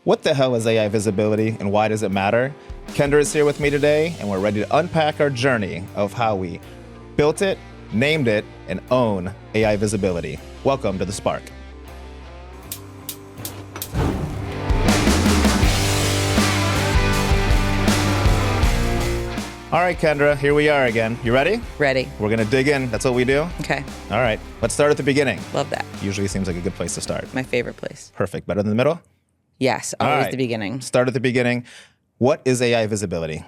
What the hell is AI visibility and why does it matter? Kendra is here with me today, and we're ready to unpack our journey of how we built it, named it, and own AI visibility. Welcome to The Spark. All right, Kendra, here we are again. You ready? Ready. We're going to dig in. That's what we do. Okay. All right. Let's start at the beginning. Love that. Usually seems like a good place to start. My favorite place. Perfect. Better than the middle? Yes, always the beginning. Start at the beginning. What is AI visibility?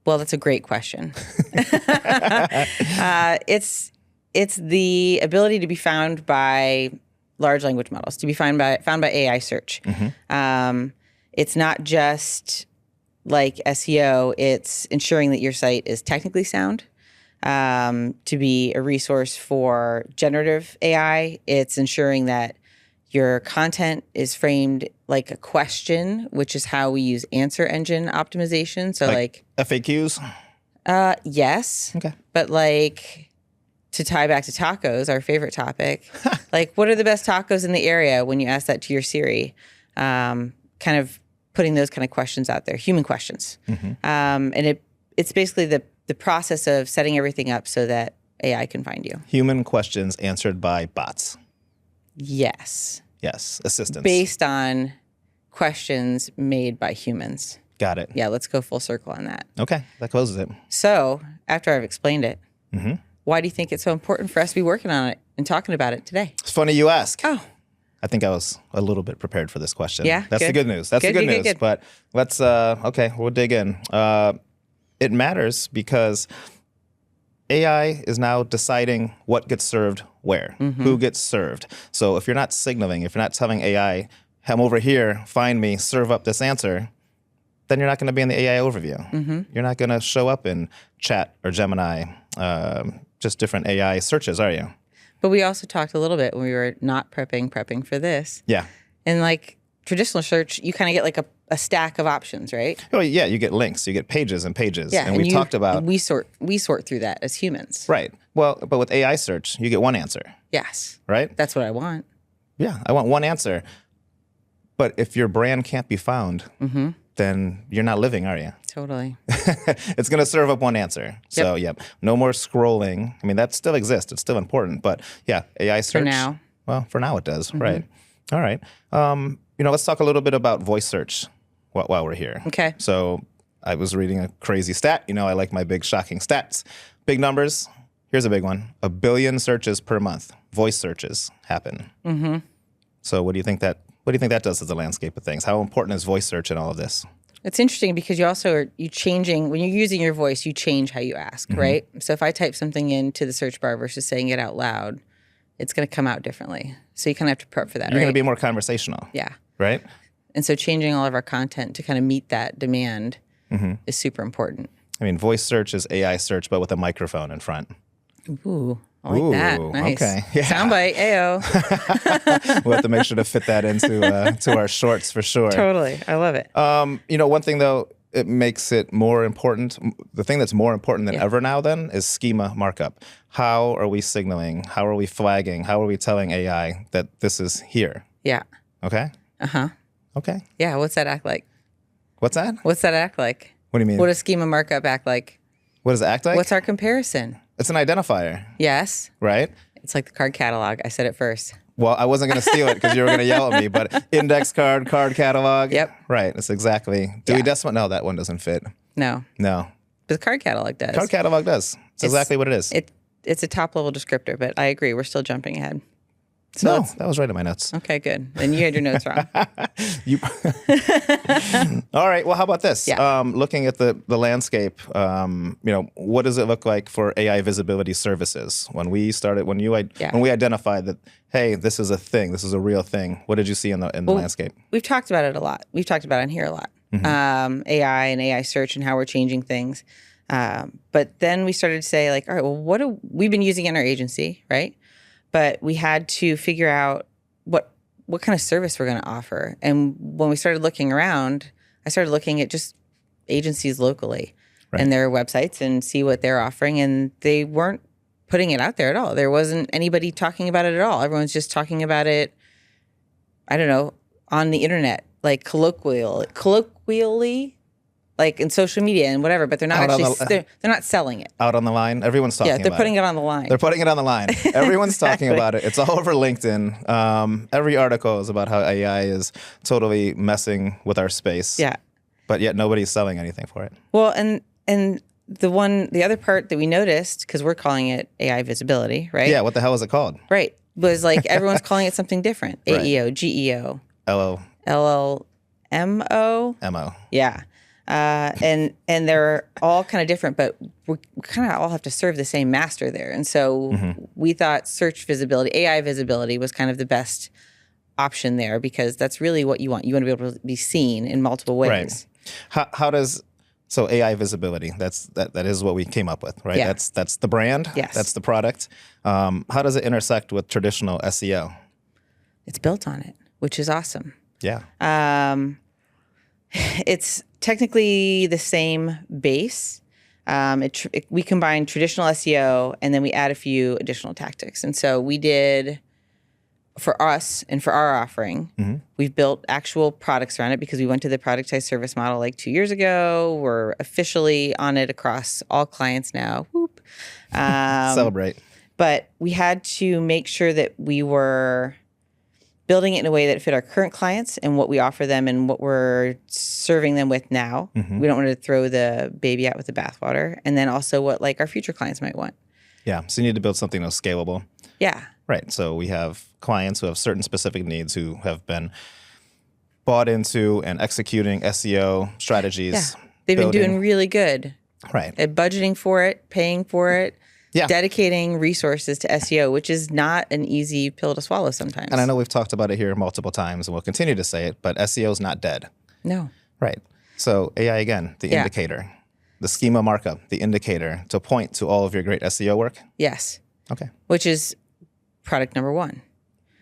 Well, that's a great question. It's the ability to be found by large language models, to be found by AI search. Mm-hmm. It's not just like SEO, it's ensuring that your site is technically sound. To be a resource for generative AI, it's ensuring that your content is framed like a question, which is how we use answer engine optimization. So like FAQs? Yes. Okay. But like to tie back to tacos, our favorite topic, like what are the best tacos in the area when you ask that to your Siri? Kind of putting those kind of questions out there, human questions. Mm-hmm. And it's basically the process of setting everything up so that AI can find you. Human questions answered by bots. Yes. Yes, assistants. Based on questions made by humans. Got it. Yeah, let's go full circle on that. Okay, that closes it. So after I've explained it, Mm-hmm. why do you think it's so important for us to be working on it and talking about it today? It's funny you ask. Oh. I think I was a little bit prepared for this question. Yeah, That's good. the good news. That's Good, the good good, news. good. But let's, okay, we'll dig in. It matters because AI is now deciding what gets served where, who gets served. So if you're not signaling, if you're not telling AI, I'm over here, find me, serve up this answer, then you're not going to be in the AI overview. You're not going to show up in Chat or Gemini, just different AI searches, are you? But we also talked a little bit when we were not prepping for this. Yeah. And like traditional search, you kind of get like a stack of options, right? Oh, yeah, you get links, you get pages and pages. Yeah. And we talked about... And we sort through that as humans. Right. Well, but with AI search, you get one answer, Yes. right? That's what I want. Yeah, I want one answer. But if your brand can't be found, then you're not living, are you? Totally. It's going to serve up one answer. So, yep, no more scrolling. I mean, that still exists. It's still important. But yeah, AI search. For now. Well, for now it does. Right. All right. Let's talk a little bit about voice search while we're here. Okay. So I was reading a crazy stat. I like my big shocking stats. Big numbers. Here's a big one. 1 billion searches per month. Voice searches happen. So what do you think that does to the landscape of things? How important is voice search in all of this? It's interesting because you changing, when you're using your voice, you change how you ask, right? So if I type something into the search bar versus saying it out loud, it's going to come out differently. So you kind of have to prep for that, You're right? going to be more conversational. Yeah. Right? And so changing all of our content to kind of meet that demand is super important. I mean, voice search is AI search, but with a microphone in front. Ooh, I like that. Nice. Okay. Yeah. Soundbite, ayo. We'll have to make sure to fit that into to our shorts for sure. Totally. I love it. One thing, though, it makes it more important. The thing that's more important than ever now, then, is schema markup. How are we signaling? How are we flagging? How are we telling AI that this is here? Yeah. Okay? Uh-huh. Okay. Yeah, what's that act like? What's that? What's that act like? What do you mean? What does schema markup act like? What does it act like? What's our comparison? It's an identifier, Yes. right? It's like the card catalog. I said it first. Well, I wasn't going to steal it because you were going to yell at me, but index card catalog. Yep. Right. That's exactly. Dewey Decimal. No, that one doesn't fit. No. No. But the card catalog does. Card catalog does. It's exactly what it is. It's a top level descriptor, but I agree. We're still jumping ahead. No, that was right in my notes. Okay, good. Then you had your notes wrong. All right. Well, how about this? Yeah. Looking at the landscape, what does it look like for AI visibility services? When we identified that, hey, this is a thing, this is a real thing. What did you see in the landscape? We've talked about it a lot. We've talked about it in here a lot. AI and AI search and how we're changing things. But then we started to say, like, all right, well, we've been using it in our agency, right? But we had to figure out what kind of service we're going to offer. And when we started looking around, I started looking at just agencies locally and their websites and see what they're offering. And they weren't putting it out there at all. There wasn't anybody talking about it at all. Everyone's just talking about it, I don't know, on the internet. like colloquially, like in social media and whatever, but they're not they're not selling it. Out on the line. Everyone's talking about it. Yeah, they're putting it on the line. They're putting it on the line. Everyone's talking about it. It's all over LinkedIn. Other article is about how AI is totally messing with our space. Yeah. But yet nobody's selling anything for it. Well, and the other part that we noticed, because we're calling it AI visibility, right? Yeah, what the hell is it called? Right. Was like everyone's calling it something different. Right. AEO, GEO. LLMO. MO. Yeah. And they're all kind of different, but we kind of all have to serve the same master there. And so we thought search visibility, AI visibility was kind of the best option there, because that's really what you want. You want to be able to be seen in multiple ways. Right. How does so AI visibility? That is what we came up with, right? Yeah. That's the brand. Yes. That's the product. How does it intersect with traditional SEO? It's built on it, which is awesome. Yeah. It's technically the same base. We combine traditional SEO and then we add a few additional tactics. And so we did, for us and for our offering, we've built actual products around it because we went to the productized service model like 2 years ago. We're officially on it across all clients now. Whoop. Celebrate. But we had to make sure that we were building it in a way that fit our current clients and what we offer them and what we're serving them with now. We don't want to throw the baby out with the bathwater. And then also what like our future clients might want. Yeah. So you need to build something that's scalable. Yeah. Right. So we have clients who have certain specific needs who have been bought into and executing SEO strategies. Yeah. They've been doing really good. Right. At budgeting for it, paying for it. Yeah. Dedicating resources to SEO, which is not an easy pill to swallow sometimes. And I know we've talked about it here multiple times and we'll continue to say it, but SEO is not dead. No. Right. So AI, again, the indicator, the schema markup, the indicator to point to all of your great SEO work. Yes. Okay. Which is product number one.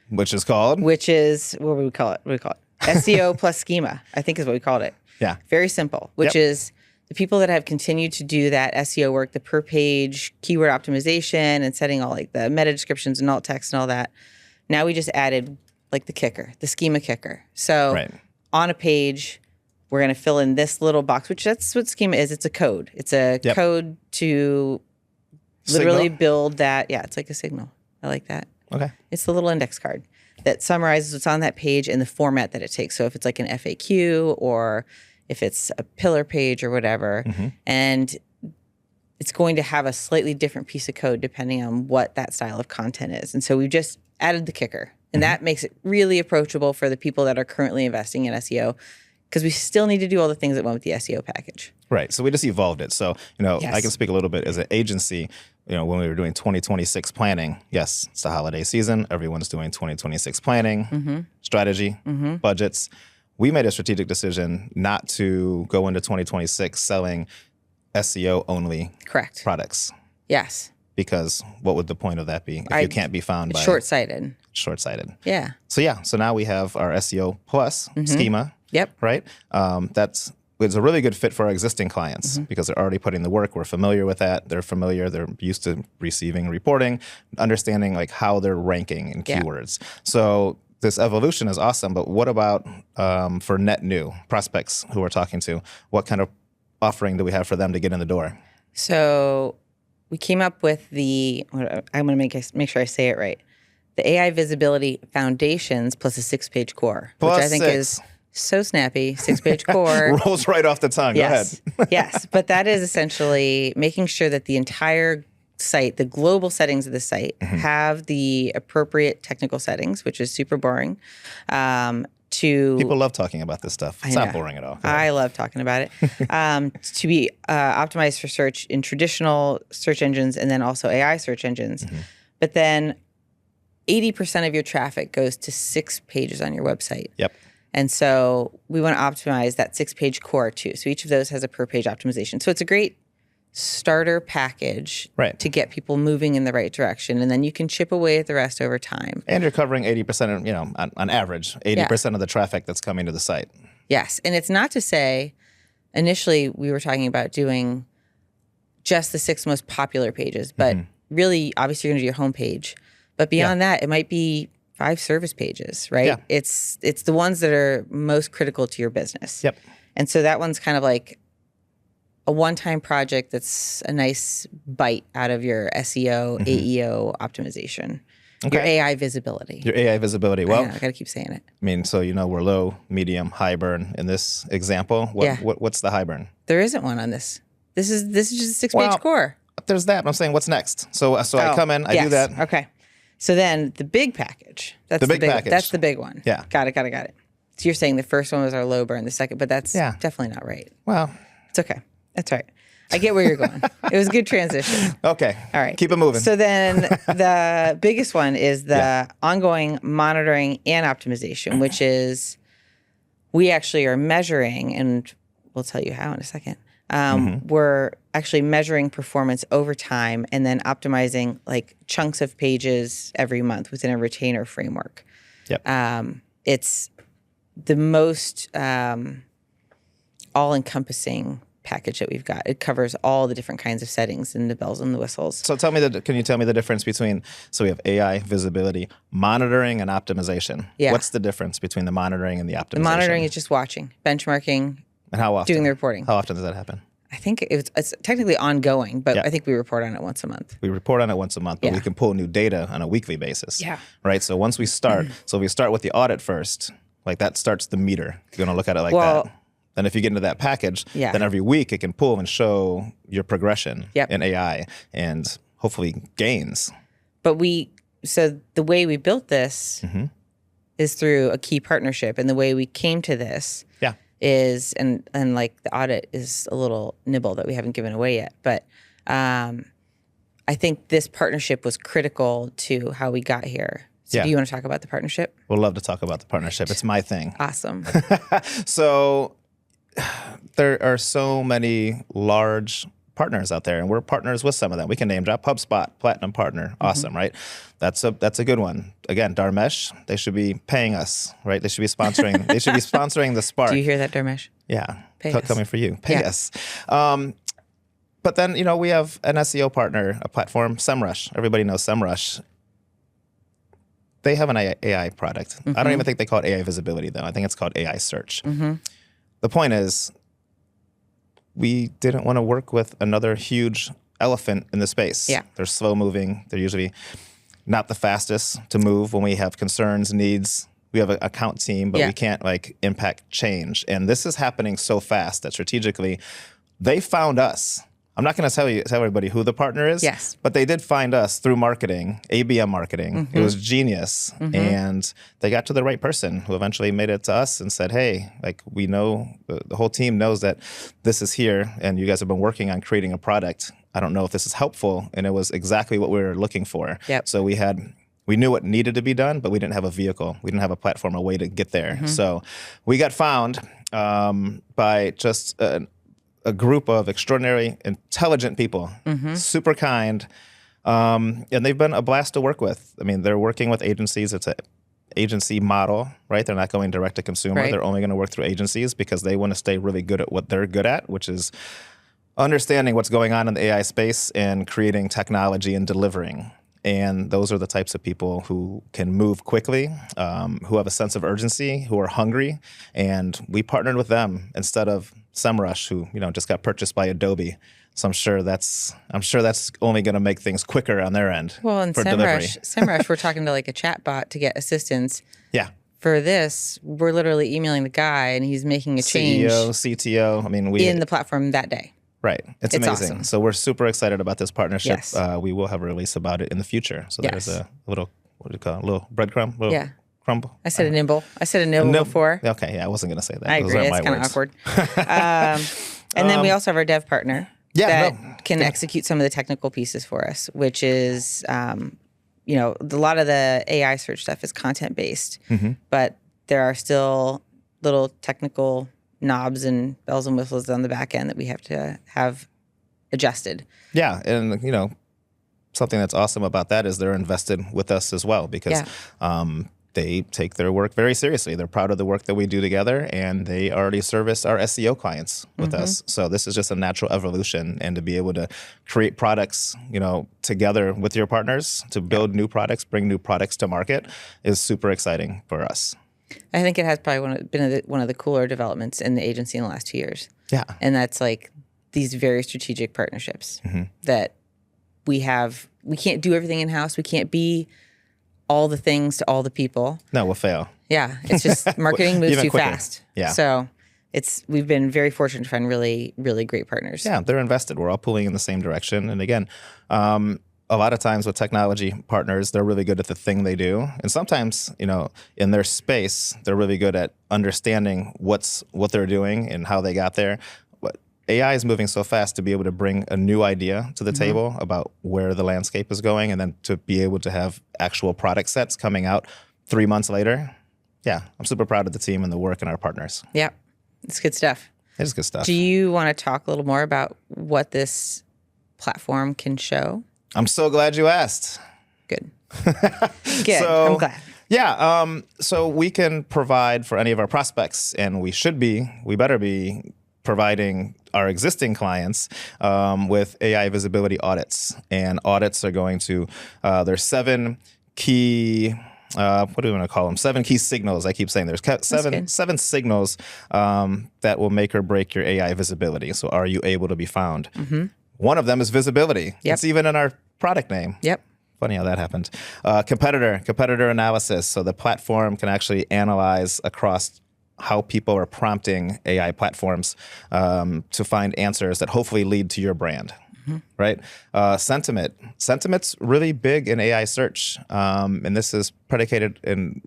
Which is called? Which is, what would we call it? What do we call it? SEO plus schema, I think is what we called it. Yeah. Very simple, which is the people that have continued to do that SEO work, the per page keyword optimization and setting all like the meta descriptions and alt text and all that. Now we just added like the kicker, the schema kicker. So on a page, we're going to fill in this little box, which that's what schema is. It's a code. It's a code to literally build that. Yeah, it's like a signal. I like that. Okay. It's the little index card that summarizes what's on that page and the format that it takes. So if it's like an FAQ or if it's a pillar page or whatever, and it's going to have a slightly different piece of code depending on what that style of content is. And so we've just added the kicker, and that makes it really approachable for the people that are currently investing in SEO, because we still need to do all the things that went with the SEO package. Right. So we just evolved it. So, I can speak a little bit as an agency. When we were doing 2026 planning, yes, it's the holiday season. Everyone's doing 2026 planning, strategy, budgets. We made a strategic decision not to go into 2026 selling SEO only products. Yes. Because what would the point of that be if you can't be found by short-sighted? Short-sighted. Yeah. So now we have our SEO plus schema. Yep. Right. It's a really good fit for our existing clients because they're already putting the work. We're familiar with that. They're familiar. They're used to receiving reporting, understanding like how they're ranking in keywords. So this evolution is awesome, but what about for net new prospects who we're talking to? What kind of offering do we have for them to get in the door? So we came up with I'm going to make sure I say it right. The AI Visibility Foundations plus a 6-page core, which I think is so snappy. 6-page core. Rolls right off the tongue. Yes. Go ahead. Yes. But that is essentially making sure that the entire site, the global settings of the site, have the appropriate technical settings, which is super boring. People love talking about this stuff. It's not boring at all. I love talking about it. To be optimized for search in traditional search engines and then also AI search engines. But then 80% of your traffic goes to 6 pages on your website. Yep. And so we want to optimize that 6-page core too. So each of those has a per page optimization. So it's a great starter package to get people moving in the right direction. And then you can chip away at the rest over time. And you're covering 80%, on average, 80% of the traffic that's coming to the site. Yes. And it's not to say, initially we were talking about doing just the 6 most popular pages, but really, obviously you're going to do your homepage. But beyond that, it might be 5 service pages, right? Yeah. It's the ones that are most critical to your business. Yep. And so that one's kind of like a one-time project that's a nice bite out of your SEO, AEO optimization. Okay. Your AI visibility. Your AI visibility. Well, I got to keep saying it. I mean, so we're low, medium, high burn in this example. What's the high burn? There isn't one on this. This is just a 6-page core. There's that. I'm saying, what's next? So I come in, I do that. Okay. So then the big package. That's the big package. That's the big one. Yeah. Got it. So you're saying the first one was our low burn, the second, but that's definitely not right. Well, it's okay. That's right. I get where you're going. It was a good transition. Okay. All right. Keep it moving. So then the biggest one is the ongoing monitoring and optimization, which is we actually are measuring, and we'll tell you how in a second. We're actually measuring performance over time and then optimizing like chunks of pages every month within a retainer framework. Yep. It's the most all-encompassing package that we've got. It covers all the different kinds of settings and the bells and the whistles. So can you tell me the difference between, so we have AI, visibility, monitoring, and optimization. Yeah. What's the difference between the monitoring and the optimization? The monitoring is just watching, benchmarking, and how often? Doing the reporting. How often does that happen? I think it's technically ongoing, but I think we report on it once a month. We report on it once a month, but we can pull new data on a weekly basis. Yeah. Right? So once we start, we start with the audit first, like that starts the meter. You're going to look at it like that. Then if you get into that package, then every week it can pull and show your progression in AI and hopefully gains. But so the way we built this is through a key partnership. And the way we came to this is, and like the audit is a little nibble that we haven't given away yet. But I think this partnership was critical to how we got here. So do you want to talk about the partnership? We'd love to talk about the partnership. It's my thing. Awesome. So there are so many large partners out there, and we're partners with some of them. We can name drop HubSpot, Platinum Partner. Awesome, right? That's a good one. Again, Dharmesh, they should be paying us, right? They should be sponsoring. They should be sponsoring the Spark. Do you hear that, Dharmesh? Yeah, pay us. Coming for you. Pay us. But then we have an SEO partner, a platform, SEMrush. Everybody knows SEMrush. They have an AI product. I don't even think they call it AI visibility, though. I think it's called AI search. The point is, we didn't want to work with another huge elephant in the space. Yeah. They're slow moving. They're usually not the fastest to move when we have concerns, needs. We have an account team, but we can't impact change. And this is happening so fast that strategically, they found us. I'm not going to tell everybody who the partner is. Yes. But they did find us through marketing, ABM marketing. It was genius. And they got to the right person who eventually made it to us and said, hey, we know, the whole team knows that this is here and you guys have been working on creating a product. I don't know if this is helpful. And it was exactly what we were looking for. Yep. So we knew what needed to be done, but we didn't have a vehicle. We didn't have a platform, a way to get there. So we got found by just a group of extraordinary, intelligent people, super kind, and they've been a blast to work with. I mean, they're working with agencies. It's an agency model, right? They're not going direct to consumer. Right. They're only going to work through agencies because they want to stay really good at what they're good at, which is understanding what's going on in the AI space and creating technology and delivering. And those are the types of people who can move quickly, who have a sense of urgency, who are hungry. And we partnered with them instead of SEMrush, who just got purchased by Adobe. So I'm sure that's only going to make things quicker on their end. Well, and for delivery. SEMrush, we're talking to a chat bot to get assistance. Yeah. For this, we're literally emailing the guy, and he's making a change. CEO, CTO. I mean, in the platform that day. Right. It's amazing. Awesome. So we're super excited about this partnership. Yes. We will have a release about it in the future. So there's a little, what do you call it? A little breadcrumb? Crumble? I said a nibble. Before. Okay. Yeah, I wasn't going to say that. I agree. It's kind of awkward. And then we also have our dev partner that can execute some of the technical pieces for us, which is, a lot of the AI search stuff is content-based, but there are still little technical knobs and bells and whistles on the back end that we have to have adjusted. Yeah, and something that's awesome about that is they're invested with us as well because they take their work very seriously. They're proud of the work that we do together, and they already service our SEO clients with us. So this is just a natural evolution, and to be able to create products, together with your partners to build new products, bring new products to market is super exciting for us. I think it has probably been one of the cooler developments in the agency in the last 2 years. Yeah. And that's like these very strategic partnerships that we have. We can't do everything in-house. We can't be all the things to all the people. No, we'll fail. Yeah. It's just marketing moves too quicker. fast. Yeah. So we've been very fortunate to find really, really great partners. Yeah, they're invested. We're all pulling in the same direction. And again, a lot of times with technology partners, they're really good at the thing they do. And sometimes, in their space, they're really good at understanding what they're doing and how they got there. But AI is moving so fast to be able to bring a new idea to the table about where the landscape is going, and then to be able to have actual product sets coming out 3 months later. Yeah, I'm super proud of the team and the work and our partners. Yeah, it's good stuff. It is good stuff. Do you want to talk a little more about what this platform can show? I'm so glad you asked. Good. Good. I'm glad. Yeah. So we can provide for any of our prospects, and we better be providing our existing clients with AI visibility audits. And audits are going to, there's 7 key, what do we want to call them? 7 key signals. I keep saying there's seven signals that will make or break your AI visibility. So are you able to be found? One of them is visibility. Yep. It's even in our product name. Yep. Funny how that happened. Competitor analysis. So the platform can actually analyze across how people are prompting AI platforms to find answers that hopefully lead to your brand, right? Sentiment. Sentiment's really big in AI search, and this is predicated and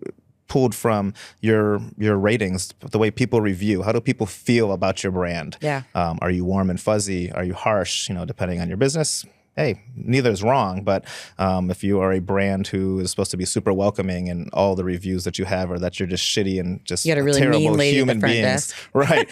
pulled from your ratings, the way people review. How do people feel about your brand? Yeah. Are you warm and fuzzy? Are you harsh? Depending on your business. Hey, neither is wrong, but if you are a brand who is supposed to be super welcoming and all the reviews that you have are that you're just shitty and just you got a really terrible mean lady human at the front beings, desk. right?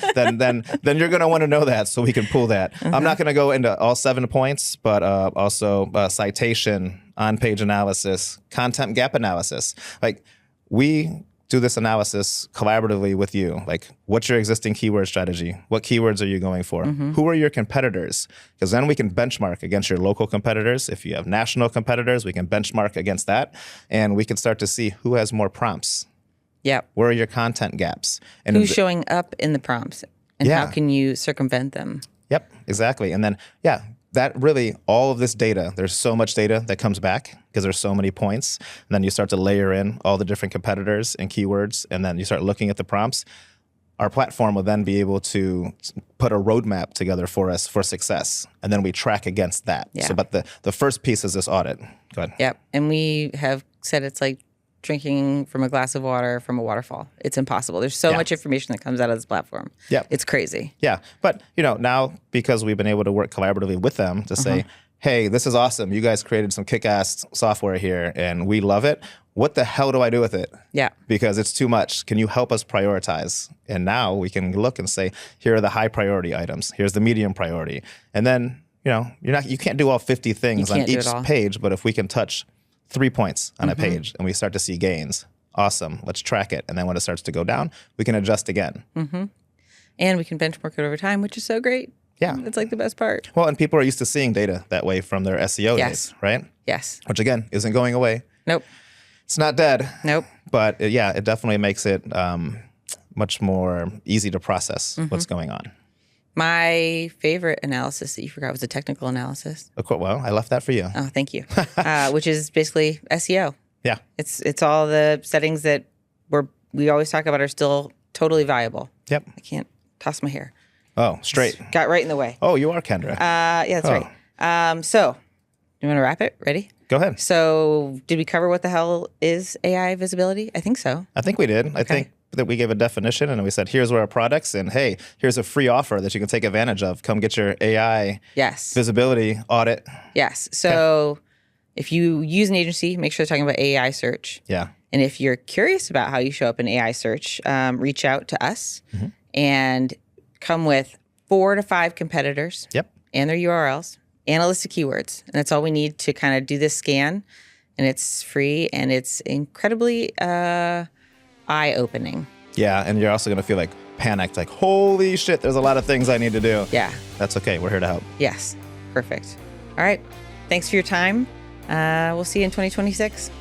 Then you're going to want to know that so we can pull that. I'm not going to go into all 7 points, but also citation, on-page analysis, content gap analysis. Like we do this analysis collaboratively with you. Like, what's your existing keyword strategy? What keywords are you going for? Who are your competitors? Because then we can benchmark against your local competitors. If you have national competitors, we can benchmark against that. And we can start to see who has more prompts. Yep. Where are your content gaps? And who's showing up in the prompts? And how can you circumvent them? Yep, exactly. And then, that really, all of this data, there's so much data that comes back because there's so many points. And then you start to layer in all the different competitors and keywords, and then you start looking at the prompts. Our platform will then be able to put a roadmap together for us for success. And then we track against that. Yeah. So, but the first piece is this audit. Go ahead. Yep. And we have said it's like drinking from a glass of water from a waterfall. It's impossible. There's so much information that comes out of this platform. Yeah. It's crazy. Yeah. But, now because we've been able to work collaboratively with them to say, hey, this is awesome. You guys created some kick-ass software here and we love it. What the hell do I do with it? Yeah. Because it's too much. Can you help us prioritize? And now we can look and say, here are the high priority items. Here's the medium priority. And then, you can't do all 50 things on each page, but if we can touch 3 points on a page and we start to see gains, awesome, let's track it. And then when it starts to go down, we can adjust again. And we can benchmark it over time, which is so great. Yeah. It's like the best part. Well, and people are used to seeing data that way from their SEO days, right? Yes. Which again, isn't going away. Nope. It's not dead. Nope. But it definitely makes it much more easy to process what's going on. My favorite analysis that you forgot was a technical analysis. Well, I left that for you. Oh, thank you. Which is basically SEO. Yeah. It's all the settings that we always talk about are still totally viable. Yep. I can't toss my hair. Oh, straight. Got right in the way. Oh, you are Kendra. Yeah, that's right. So, you want to wrap it? Ready? Go ahead. So, did we cover what the hell is AI visibility? I think so. I think we did. I think that we gave a definition and we said, here's where our products, and hey, here's a free offer that you can take advantage of. Come get your AI visibility audit. Yes. So if you use an agency, make sure they're talking about AI search. Yeah. And if you're curious about how you show up in AI search, reach out to us and come with 4 to 5 competitors and their URLs and a list of keywords. And that's all we need to kind of do this scan and it's free, and it's incredibly eye-opening. Yeah, and you're also going to feel like panicked, like, holy shit, there's a lot of things I need to do. Yeah. That's okay. We're here to help. Yes. Perfect. All right. Thanks for your time. We'll see you in 2026.